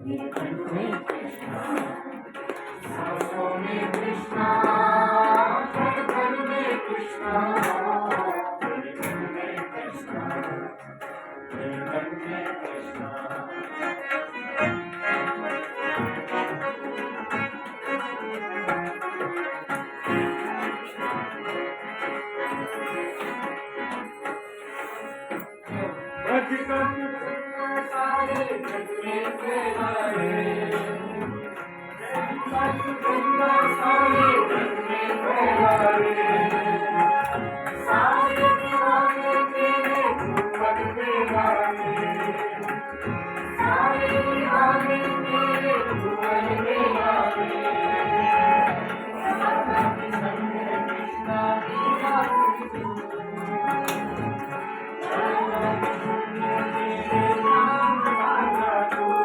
सांसों में कृष्णा, धड़कन में कृष्णा, धड़कन में कृष्णा, धड़कन में कृष्णा। सारे जग में तेरा